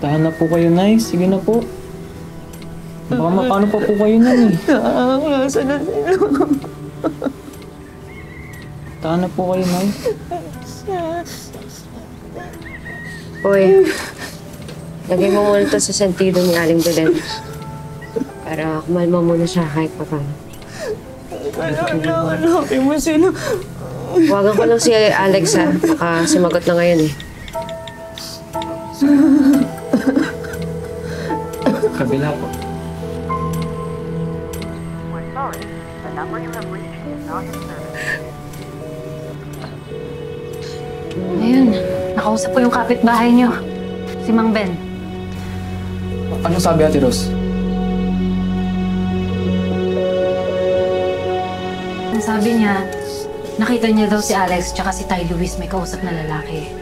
Tahan na po kayo, Nay. Sige na po. Baka mapano pa po kayo nun eh. Nasa na sila. Tahan na po kayo, Nay. Hoy, lagay mo muna ito sa sentido ni Aling Belen. Para kumalma muna siya kahit pa paano. Hanapin mo sila. Huwagan ko lang si Alex ha. Baka sumagot na ngayon eh. Kabila po. We're sorry. The number you have reached is not in service. Ayun, nakausap ko yung kapitbahay niyo. Si Mang Ben. Ano sabi, Ate Rose? Ang sabi niya, nakita niya daw si Alex tsaka si Ty Luis may kausap na lalaki.